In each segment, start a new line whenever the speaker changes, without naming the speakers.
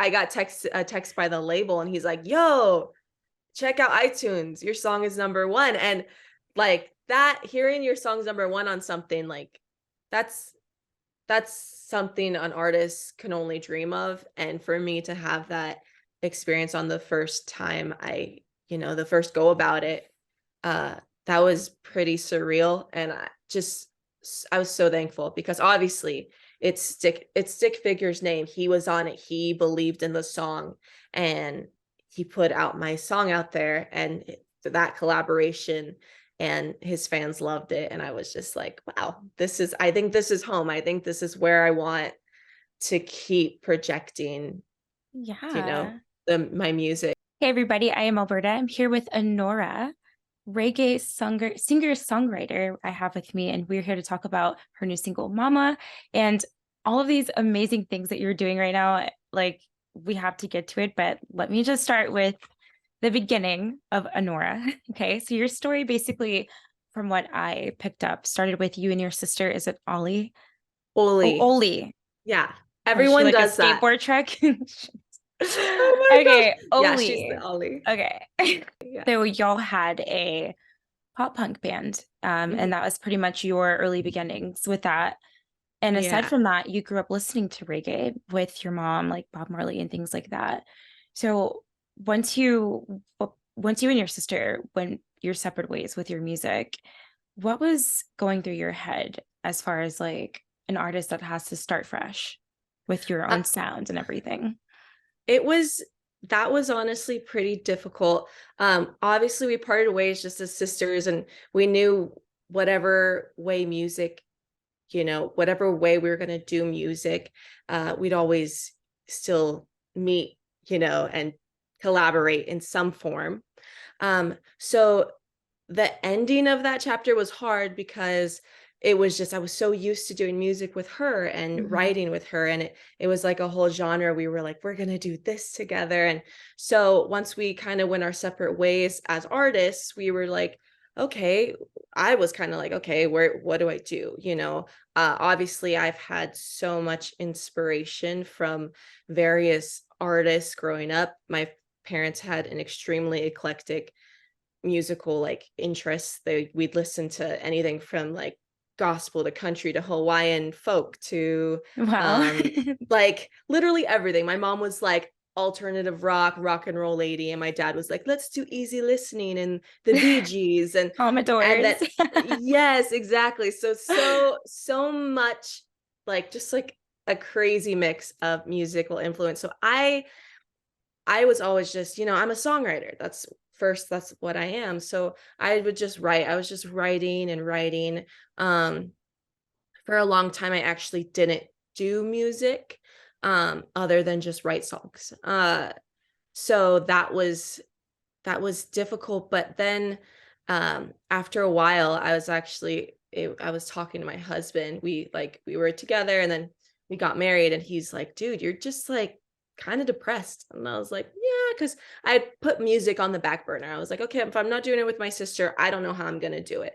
I got a text by the label, and he's like, yo, check out iTunes. Your song is #1. And like that, hearing your song's #1 on something, like that's something an artist can only dream of. And for me to have that experience on the first time the first go about it, uh, that was pretty surreal. And I was so thankful, because obviously it's Stick Figure's name. He was on it. He believed in the song, and he put out my song out there, and that collaboration, and his fans loved it. And I was just like, wow, I think this is home. I think this is where I want to keep projecting,
Yeah.
my music.
Hey, everybody. I am Alberta. I'm here with ANORA, reggae singer-songwriter I have with me, and we're here to talk about her new single, Mama, and all of these amazing things that you're doing right now. Like, we have to get to it, but let me just start with the beginning of ANORA. Okay, so your story basically, from what I picked up, started with you and your sister. Is it Ollie? Oh,
Oli.
Oli.
Yeah.
Is she
Everyone
like a
does that.
skateboard truck?
Oh my gosh.
Okay,
Yeah, she's the
Oli.
Oli.
Okay.
Yeah.
So y'all had a pop punk band,
Mhm.
and that was pretty much your early beginnings with that. And aside
Yeah.
from that, you grew up listening to reggae with your mom, like Bob Marley and things like that. So once you and your sister went your separate ways with your music, what was going through your head as far as like an artist that has to start fresh with your
Uh,
own sound and everything?
it was that was honestly pretty difficult. Obviously we parted ways just as sisters, and we knew whatever way music, whatever way we were going to do music, we'd always still meet, and collaborate in some form. So the ending of that chapter was hard, because it was just, I was so used to doing music with her and
Mhm.
writing with her, and it was like a whole genre. We were like, we're going to do this together. And so once we kind of went our separate ways as artists, we were like, okay, I was kind of like, okay, what do I do? Obviously I've had so much inspiration from various artists growing up. My parents had an extremely eclectic musical like interests. We'd listen to anything from like gospel to country to Hawaiian folk to
Wow.
um like literally everything. My mom was like alternative rock and roll lady, and my dad was like, let's do easy listening and the Bee Gees, and
Commodores.
that, yes, exactly. So much, like just like a crazy mix of musical influence. So I was always just, I'm a songwriter. That's what I am. So I would just write. I was just writing and writing. Um, for a long time, I actually didn't do music, other than just write songs. So that was difficult. But then, after a while, I was talking to my husband. We were together, and then we got married, and he's like, dude, you're just like kind of depressed. And I was like, yeah, because I had put music on the back burner. I was like, okay, if I'm not doing it with my sister, I don't know how I'm gonna do it.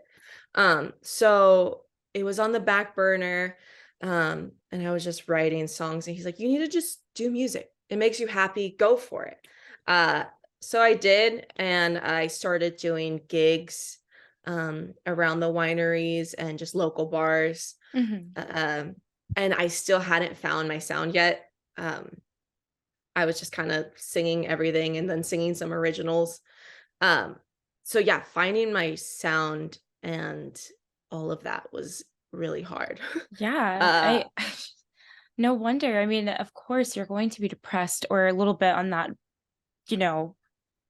So it was on the back burner. And I was just writing songs, and he's like, you need to just do music. It makes you happy. Go for it. Uh, so I did, and I started doing gigs, around the wineries and just local bars.
Mhm.
Um, and I still hadn't found my sound yet. Um, I was just kind of singing everything and then singing some originals. Um, so yeah, finding my sound and all of that was really hard.
Yeah,
uh,
I no wonder. I mean, of course, you're going to be depressed or a little bit on that, you know,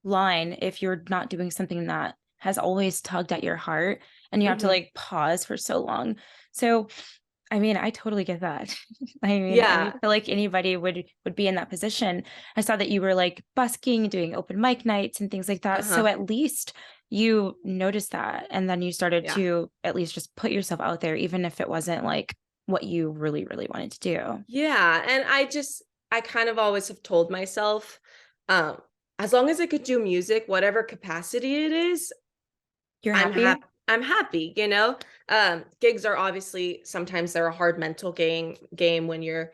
line if you're not doing something that has always tugged at your heart and you have to
mhm.
like pause for so long. So, I mean, I totally get that. I mean, I
Yeah.
feel like anybody would be in that position. I saw that you were like busking, doing open mic nights and things like that. So
Uh-huh.
at least you noticed that and then you started
Yeah.
to at least just put yourself out there even if it wasn't like what you really really wanted to do.
Yeah. And I kind of always have told myself, um, as long as I could do music, whatever capacity it is,
You're happy?
I'm happy. Gigs are obviously, sometimes they're a hard mental game when you're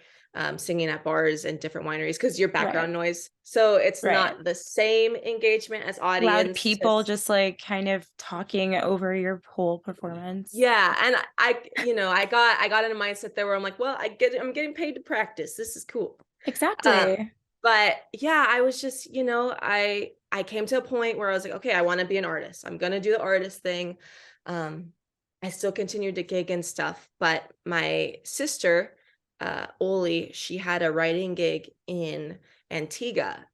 singing at bars and different wineries because your
Right.
background noise. So it's
Right.
not the same engagement as
Loud
audience.
people just like kind of talking over your whole performance.
Yeah, and I got in a mindset there where I'm like, well, I'm getting paid to practice. This is cool. Um,
Exactly.
but yeah, I was just, I came to a point where I was like, okay, I want to be an artist. I'm gonna do the artist thing. Um, I still continued to gig and stuff, but my sister, Oli, she had a writing gig in Antigua.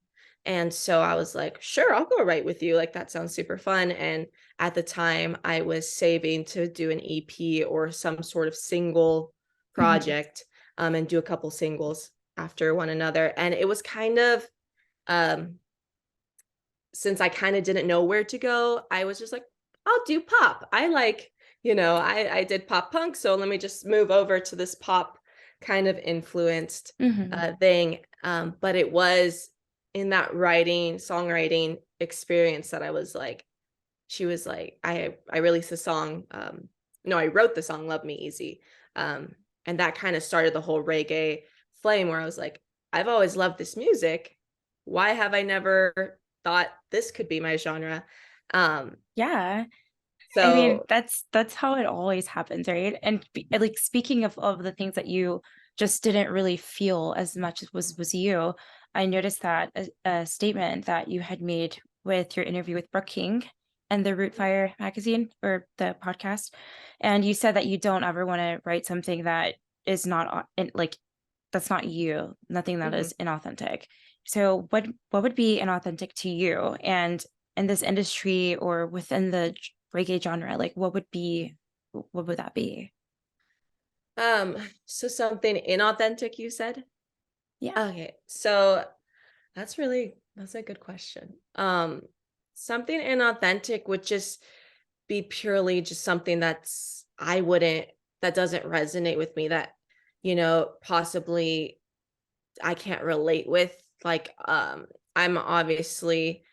And so I was like, sure, I'll go write with you. Like, that sounds super fun. And at the time, I was saving to do an EP or some sort of single
Mhm.
project, and do a couple singles after one another. And it was kind of, um, since I kind of didn't know where to go, I was just like, I'll do pop. I did pop punk, so let me just move over to this pop kind of influenced
Mhm.
thing. But it was in that songwriting experience that I was like, she was like, I released a song. No, I wrote the song "Love Me Easy," and that kind of started the whole reggae flame. Where I was like, I've always loved this music. Why have I never thought this could be my genre? Um,
Yeah. I mean,
so
that's how it always happens, right? And like speaking of the things that you just didn't really feel as much as was you, I noticed that a statement that you had made with your interview with Brooke King and the Root Fire magazine or the podcast, and you said that you don't ever want to write something that is not like that's not you, nothing that
mhm.
is inauthentic. So what would be inauthentic to you? And in this industry or within the reggae genre, like what would that be?
So something inauthentic, you said?
Yeah.
Okay, so that's a good question. Something inauthentic would just be purely just something that doesn't resonate with me, that possibly I can't relate with. Like, I'm obviously,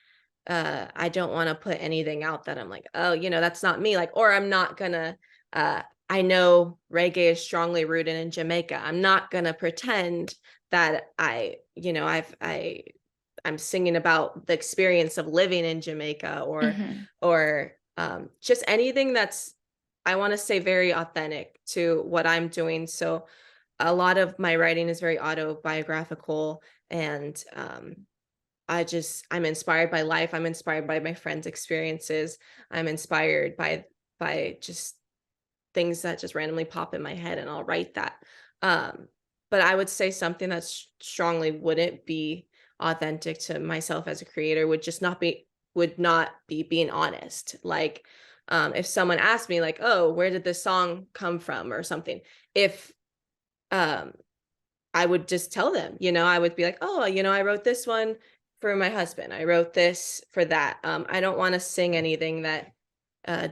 I don't want to put anything out that I'm like, oh, that's not me. Like, or I'm not gonna, uh, I know reggae is strongly rooted in Jamaica. I'm not gonna pretend that I'm singing about the experience of living in Jamaica,
Hmm.
or just anything that's, I want to say, very authentic to what I'm doing. So a lot of my writing is very autobiographical, and I'm inspired by life. I'm inspired by my friends' experiences. I'm inspired by just things that just randomly pop in my head, and I'll write that. Um, but I would say something that strongly wouldn't be authentic to myself as a creator would not be being honest. Like, if someone asked me like, "Oh, where did this song come from?" or something, if um I would just tell them, I would be like, "Oh, I wrote this one for my husband. I wrote this for that." I don't want to sing anything that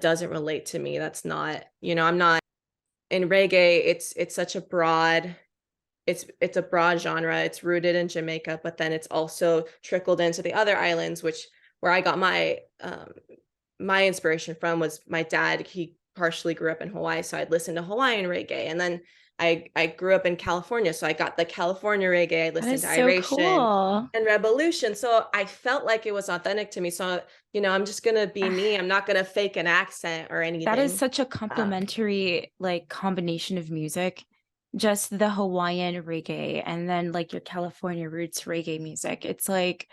doesn't relate to me. That's not, I'm not in reggae. It's such a broad, it's a broad genre. It's rooted in Jamaica, but then it's also trickled into the other islands, which where I got my inspiration from was my dad. He partially grew up in Hawaii, so I'd listen to Hawaiian reggae, and then I grew up in California, so I got the California reggae. I
That
listened
is
to
so
Iration
cool.
and Revolution, so I felt like it was authentic to me. So I'm just gonna be me. I'm not gonna fake an accent or
That is
anything.
such a
Um,
complementary like combination of music. Just the Hawaiian reggae and then like your California roots reggae music. It's like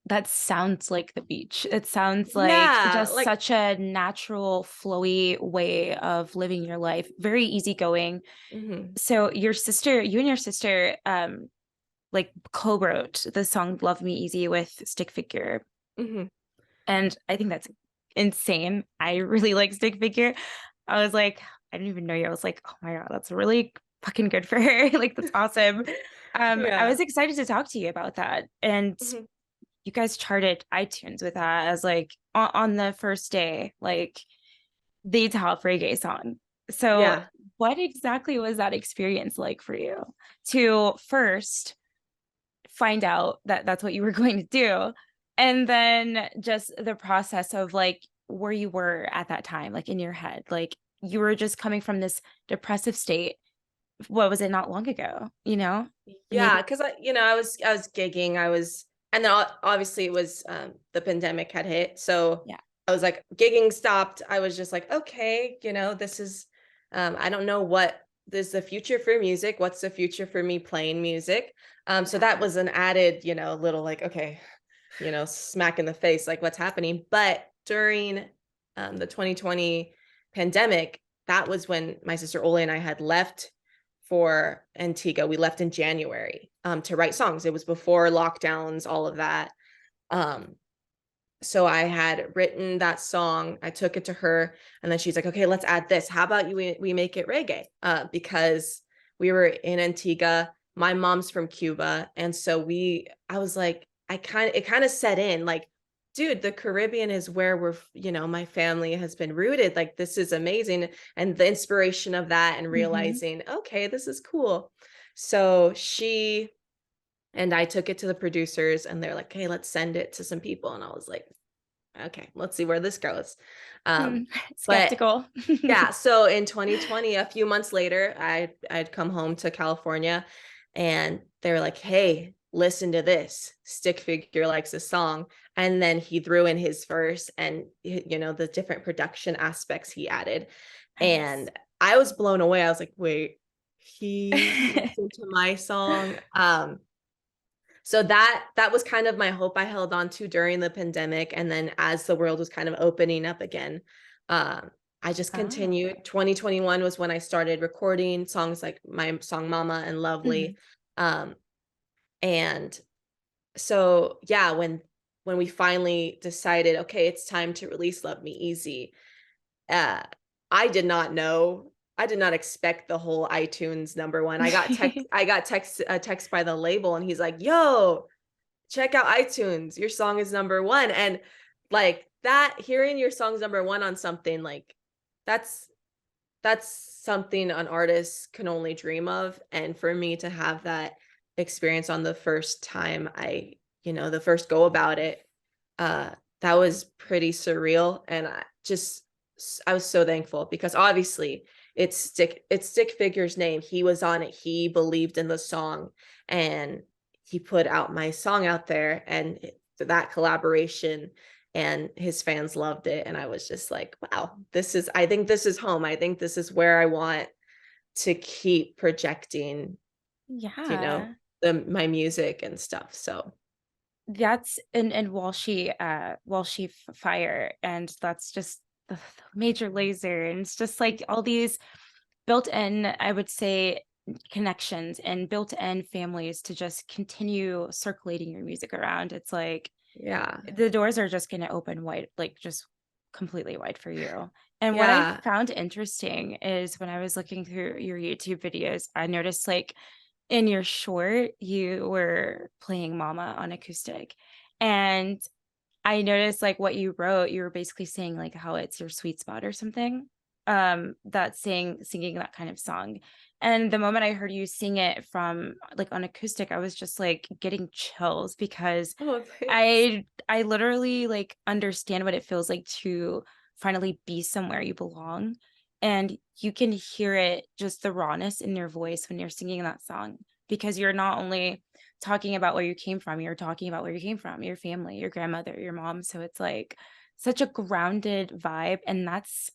that sounds like the beach. It sounds like
yeah,
just
like
such a natural, flowy way of living your life. Very easygoing.
mhm,
So you and your sister, like co-wrote the song "Love Me Easy" with Stick Figure,
mhm,
and I think that's insane. I really like Stick Figure. I was like, I didn't even know you. I was like, oh my God, that's really fucking good for her. Like, that's awesome. I
yeah,
was excited to talk to you about that. And
mhm,
you guys charted iTunes with that as like on the first day, like the top reggae song. So,
yeah.
what exactly was that experience like for you to first find out that that's what you were going to do? And then just the process of like where you were at that time, like in your head, like you were just coming from this depressive state what was it, not long ago,
Yeah,
maybe.
because I was gigging, and then obviously it was the pandemic had hit, so
Yeah.
I was like gigging stopped. I was just like, okay, this is I don't know what is the future for music. What's the future for me playing music? So that
Yeah.
was an added, little like, okay, smack in the face, like what's happening. But during the 2020 pandemic, that was when my sister Oli and I had left for Antigua. We left in January to write songs. It was before lockdowns, all of that. Um, so I had written that song. I took it to her, and then she's like, "Okay, let's add this. How about we make it reggae?" Because we were in Antigua. My mom's from Cuba, and so I was like, it kind of set in, like, dude, the Caribbean is where my family has been rooted. Like, this is amazing, and the inspiration of that, and
Hmm.
realizing, okay, this is cool. So she and I took it to the producers, and they're like, "Hey, let's send it to some people." And I was like, okay, let's see where this goes. Um, but
Skeptical.
yeah, so in 2020, a few months later, I'd come home to California, and they were like, "Hey, listen to this. Stick Figure likes a song." And then he threw in his verse, and the different production aspects he added.
Nice.
And I was blown away. I was like, "Wait, he listened to my song?" So that was kind of my hope I held on to during the pandemic, and then as the world was kind of opening up again, I just
Oh.
continued. 2021 was when I started recording songs like my song Mama and
Mhm.
Lovely. Um, and so yeah, when we finally decided, okay, it's time to release Love Me Easy, uh, I did not know. I did not expect the whole iTunes number one. I got a text by the label, and he's like, "Yo, check out iTunes. Your song is number one." And like that, hearing your song's number one on something, like that's that's something an artist can only dream of. And for me to have that experience on the first time the first go about it, uh, that was pretty surreal. And I was so thankful, because obviously it's Stick Figure's name. He was on it. He believed in the song, and he put out my song out there, and that collaboration, and his fans loved it. And I was just like, wow, I think this is home. I think this is where I want to keep projecting, you know,
Yeah.
my music and stuff. So
That's and Walshy Fire, and that's just the Major Laser, and it's just like all these built-in, I would say, connections and built-in families to just continue circulating your music around. It's like
yeah.
the doors are just gonna open wide, like, just completely wide for you. And what I
Yeah.
found interesting is when I was looking through your YouTube videos, I noticed, like, in your short, you were playing Mama on acoustic, and I noticed, like, what you wrote, you were basically saying, like, how it's your sweet spot or something, that singing that kind of song, and the moment I heard you sing it from, like, on acoustic, I was just, like, getting chills because
Oh, thanks.
I literally, like, understand what it feels like to finally be somewhere you belong, and you can hear it, just the rawness in your voice when you're singing that song, because you're not only talking about where you came from, you're talking about where you came from, your family, your grandmother, your mom, so it's, like, such a grounded vibe, and that's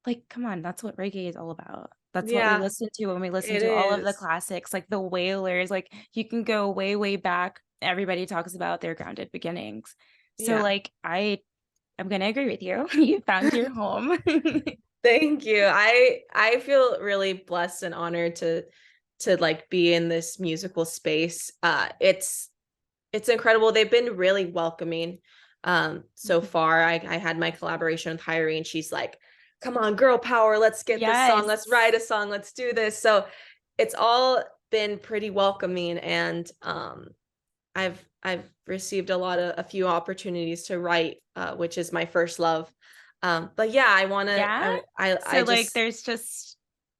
like, come on, that's what reggae is all about. That's what we
Yeah,
listen to when we listen
it
to all of the
is.
classics, like the Wailers, like, you can go way, way back. Everybody talks about their grounded beginnings. So,
Yeah.
like, I'm gonna agree with you. You found your home.
Thank you. I feel really blessed and honored to like be in this musical space. It's incredible. They've been really welcoming so
Mhm.
far. I had my collaboration with Hyrie, and she's like, "Come on, girl power, let's get this song.
Yes.
Let's write a song. Let's do this." So it's all been pretty welcoming, and I've received a few opportunities to write, which is my first love. But yeah, I want to
Yeah?
I
So, like,
just
there's just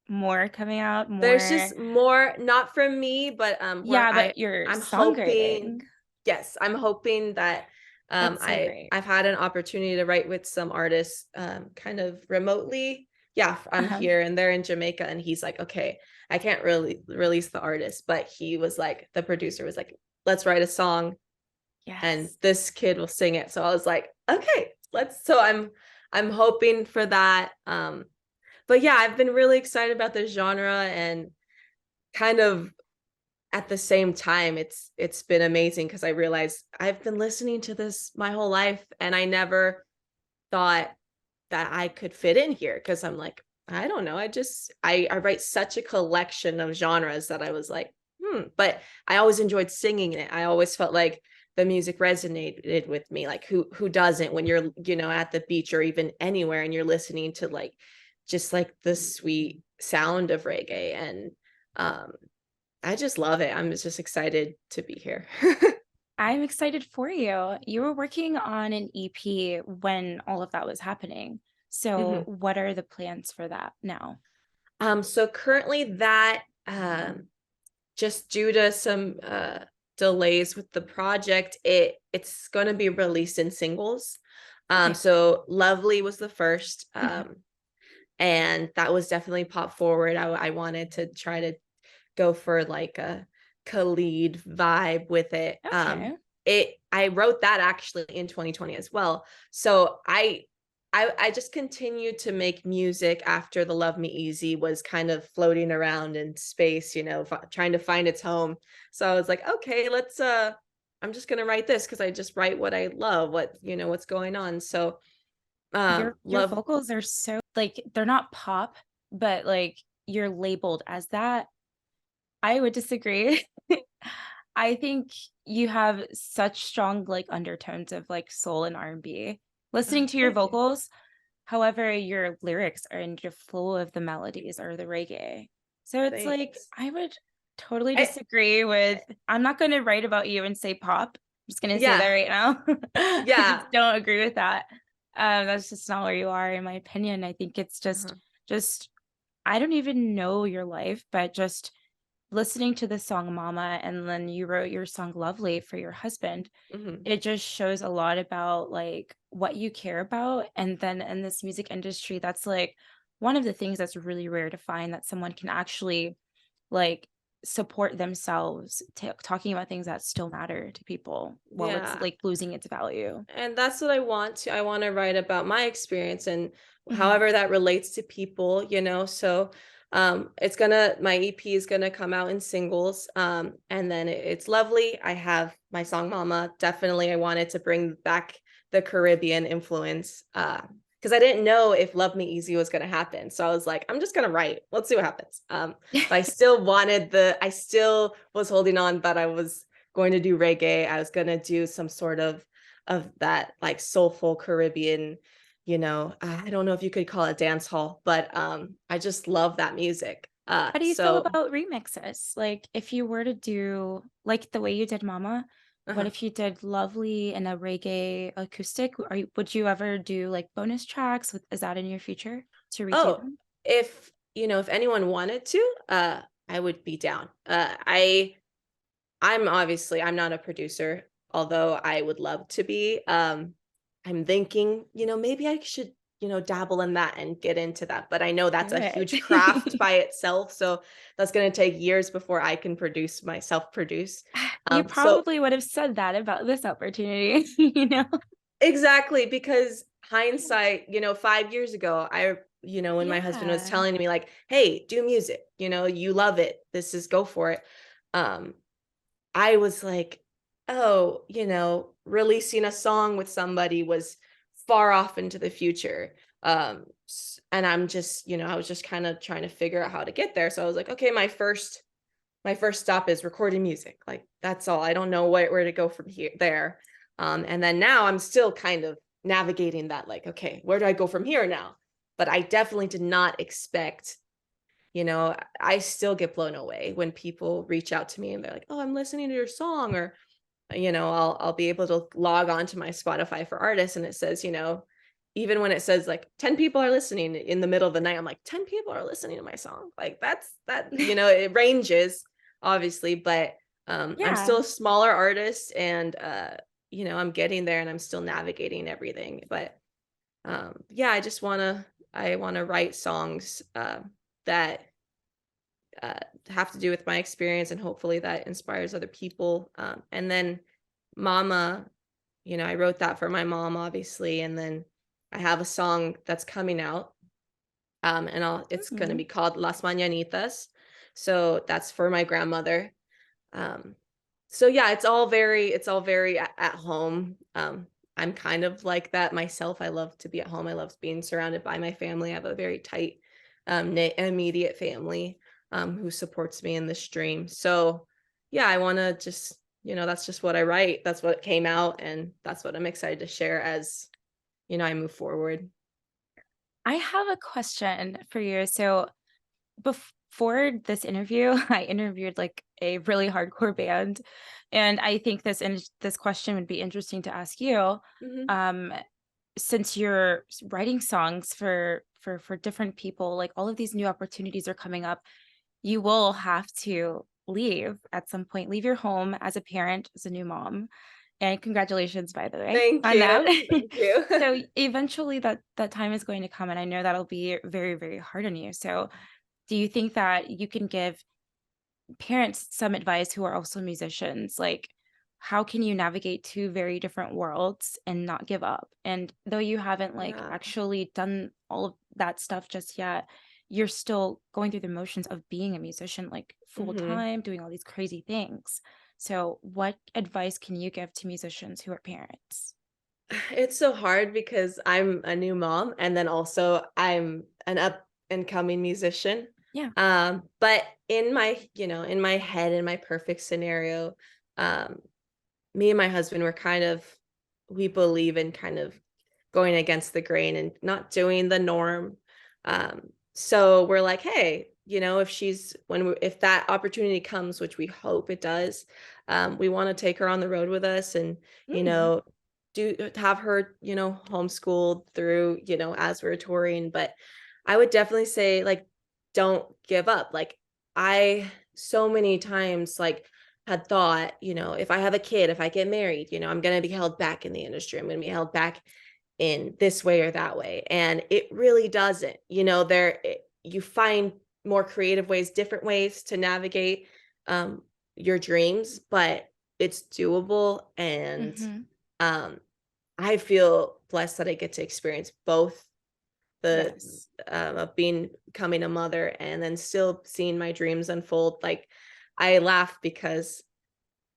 more coming out,
there's
more.
just more, not from me, but where
Yeah, but your
I'm hoping,
songwriting,
yes, I'm hoping that
that's so great.
I've had an opportunity to write with some artists kind of remotely. Yeah, I'm
Uh-huh.
here and they're in Jamaica, and he's like, "Okay." I can't really release the artist, but he was like, the producer was like, let's write a song and
Yes.
this kid will sing it. So I was like, okay, let's, so I'm hoping for that. But yeah, I've been really excited about this genre, and kind of at the same time it's been amazing because I realized I've been listening to this my whole life and I never thought that I could fit in here, because I'm like, I don't know, I write such a collection of genres that I was like, but I always enjoyed singing it. I always felt like the music resonated with me. Like who doesn't, when you're, at the beach or even anywhere and you're listening to like just like the sweet sound of reggae. And um I just love it. I'm just excited to be here.
I'm excited for you. You were working on an EP when all of that was happening. So,
Mhm.
what are the plans for that now?
So currently that just due to some delays with the project, it's going to be released in singles.
Okay.
So Lovely was the first,
Mhm.
and that was definitely pop forward. I wanted to try to go for like a Khalid vibe with it.
Okay.
I wrote that actually in 2020 as well. So I just continued to make music after the Love Me Easy was kind of floating around in space, trying to find its home. So I was like, okay, let's I'm just gonna write this because I just write what I love, what's going on. So
Your
love.
vocals are so like they're not pop, but like you're labeled as that. I would disagree. I think you have such strong like undertones of like soul and R&B. Listening to your
Thank you.
vocals, however, your lyrics are in the flow of the melodies or the reggae. So it's like
Thanks.
I would totally
I,
disagree with I'm not going to write about you and say pop. I'm just going to say that
yeah,
right now. I
yeah.
just don't agree with that. That's just not where you are in my opinion. I think it's
Uh-huh.
just I don't even know your life, but just listening to the song Mama and then you wrote your song Lovely for your husband,
Mhm.
it just shows a lot about like what you care about. And then in this music industry, that's like one of the things that's really rare to find that someone can actually like support themselves, talking about things that still matter to people while it's
Yeah.
like losing its value.
And that's what I want to write about my experience, and
Mhm.
however that relates to people. So my EP is gonna come out in singles. And then it's Lovely. I have my song Mama. Definitely I wanted to bring back the Caribbean influence. Because I didn't know if Love Me Easy was gonna happen. So I was like, I'm just gonna write. Let's see what happens. But I still was holding on, but I was going to do reggae. I was gonna do some sort of that like soulful Caribbean, I don't know if you could call it dance hall, but I just love that music.
How do you feel
So
about remixes? Like, if you were to do like the way you did Mama, what
uh-huh.
if you did Lovely and a reggae acoustic? Would you ever do like bonus tracks? Is that in your future to redo
Oh,
them?
if anyone wanted to, I would be down. I'm not a producer, although I would love to be. I'm thinking, maybe I should, dabble in that and get into that. But I know that's
Do
a huge craft
it.
by itself. So that's going to take years before I can produce myself produce.
You
So
probably would have said that about this opportunity, you know?
exactly, because hindsight, 5 years ago, when my husband was
Yeah.
telling me like, hey, do music, you love it. This is go for it. Um, I was like, "Oh, releasing a song with somebody was far off into the future." And I'm just, I was just kind of trying to figure out how to get there. So I was like, "Okay, my first stop is recording music. Like that's all. I don't know where to go from here there." And then now I'm still kind of navigating that like, "Okay, where do I go from here now?" But I definitely did not expect, I still get blown away when people reach out to me and they're like, "Oh, I'm listening to your song," or I'll be able to log on to my Spotify for artists and it says, even when it says like 10 people are listening in the middle of the night, I'm like, 10 people are listening to my song. Like it ranges obviously, but I'm still
Yeah.
a smaller artist, and I'm getting there and I'm still navigating everything. But yeah, I want to write songs that uh, have to do with my experience, and hopefully that inspires other people. And then Mama, I wrote that for my mom, obviously, and then I have a song that's coming out, and it's going to
Mhm.
be called Las Mañanitas. So that's for my grandmother. Um, so yeah, it's all very at home. I'm kind of like that myself. I love to be at home. I love being surrounded by my family. I have a very tight, knit, immediate family, who supports me in this dream. So yeah, I want to just, that's just what I write. That's what came out, and that's what I'm excited to share as, I move forward.
I have a question for you. So before this interview, I interviewed like a really hardcore band, and I think this question would be interesting to ask you.
Hmm.
Um, since you're writing songs for different people, like all of these new opportunities are coming up, you will have to leave at some point. Leave your home as a parent, as a new mom. And congratulations, by the way,
Thank
on that.
you. Thank you.
So eventually that time is going to come, and I know that'll be very, very hard on you. So do you think that you can give parents some advice who are also musicians? Like, how can you navigate two very different worlds and not give up? And though you haven't like
Yeah.
actually done all of that stuff just yet, you're still going through the motions of being a musician, like full
Hmm.
time, doing all these crazy things. So, what advice can you give to musicians who are parents?
It's so hard because I'm a new mom, and then also I'm an up and coming musician.
Yeah.
But in my head, in my perfect scenario, um, me and my husband were we believe in kind of going against the grain and not doing the norm. So we're like, hey, if that opportunity comes, which we hope it does, we want to take her on the road with us, and you
Mm,
know, do have her, homeschooled through, as we're touring. But I would definitely say, like, don't give up. Like, I so many times, like, had thought, if I have a kid, if I get married, I'm going to be held back in the industry. I'm going to be held back in this way or that way. And it really doesn't. You find more creative ways, different ways to navigate, um, your dreams, but it's doable. And
mm-hmm.
um, I feel blessed that I get to experience both the
Yes.
of becoming a mother, and then still seeing my dreams unfold. Like, I laugh because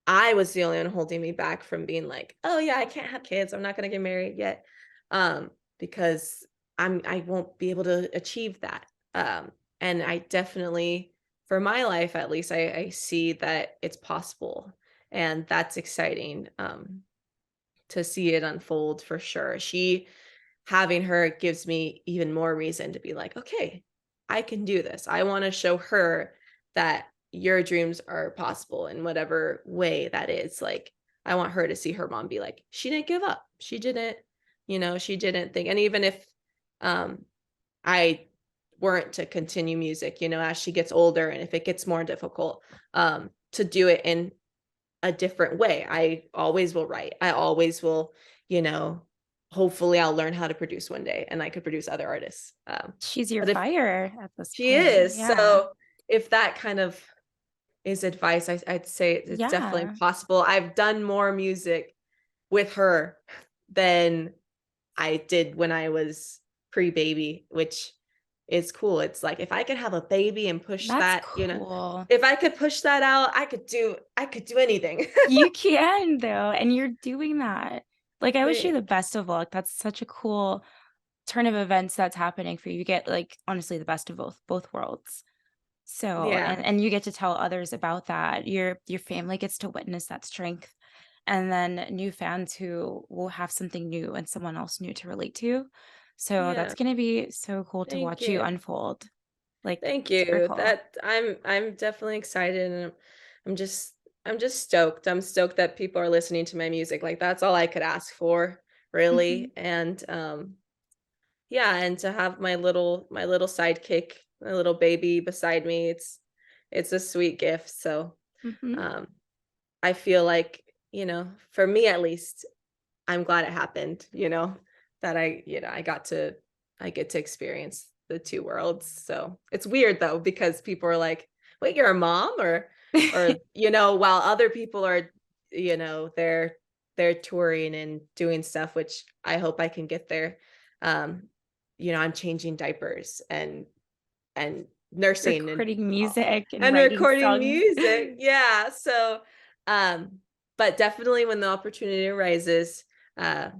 I was the only one holding me back from being like, "Oh, yeah, I can't have kids. I'm not gonna get married yet," because I won't be able to achieve that. And I definitely, for my life at least, I see that it's possible, and that's exciting, to see it unfold for sure. Having her gives me even more reason to be like, "Okay, I can do this." I wanna show her that your dreams are possible in whatever way that is. Like, I want her to see her mom be like, "She didn't give up. She didn't think." And even if, um, I weren't to continue music, as she gets older, and if it gets more difficult, to do it in a different way. I always will write. I always will, you know, hopefully I'll learn how to produce one day, and I could produce other artists.
She's your
But if
fire at this
she
point.
is,
Yeah.
so if that kind of is advice, I'd say it's definitely
Yeah.
possible. I've done more music with her than I did when I was pre-baby, which is cool. It's like, if I could have a baby and push
That's
that,
cool.
if I could push that out, I could do anything.
You can though, and you're doing that. Like, I wish you the
Thanks.
best of luck. That's such a cool turn of events that's happening for you. You get, like, honestly the best of both worlds. So,
Yeah.
and you get to tell others about that. Your family gets to witness that strength, and then new fans who will have something new and someone else new to relate to. So
Yeah.
that's gonna be so cool to
Thank
watch you
you.
unfold. Like,
Thank
super
you.
cool.
I'm definitely excited, and I'm just I'm just stoked. I'm stoked that people are listening to my music. Like, that's all I could ask for,
Mhm,
really. And yeah, and to have my little sidekick, my little baby beside me, it's a sweet gift. So
mhm.
um I feel like, for me at least, I'm glad it happened, that I get to experience the two worlds. So it's weird though, because people are like, wait, you're a mom? Or, while other people are, they're touring and doing stuff, which I hope I can get there. Um, I'm changing diapers and nursing
Recording music and
and
writing
recording
songs.
music. Yeah. So, um, but definitely when the opportunity arises, uh,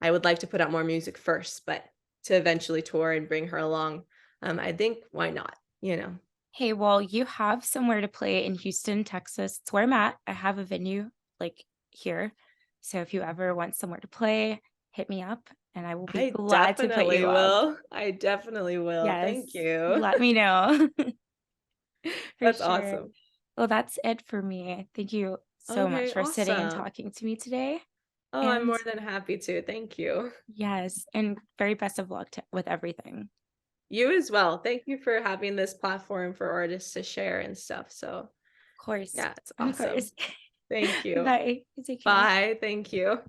I would like to put out more music first, but to eventually tour and bring her along, I think why not?
Hey, well, you have somewhere to play in Houston, Texas. It's where I'm at. I have a venue like here. So if you ever want somewhere to play, hit me up and I will be
I
glad to put
definitely
you up.
will. I definitely will. Thank
Yes,
you.
let me know for
That's
sure.
awesome.
Well, that's it for me. Thank you so much
Okay,
for sitting and
awesome.
talking to me today.
Oh, I'm
And
more than happy to. Thank you.
yes, and very best of luck with everything.
You as well. Thank you for having this platform for artists to share and stuff. So,
Of course.
yeah, it's
Of
awesome.
course.
Thank you.
Bye. Take care.
Bye. Thank you.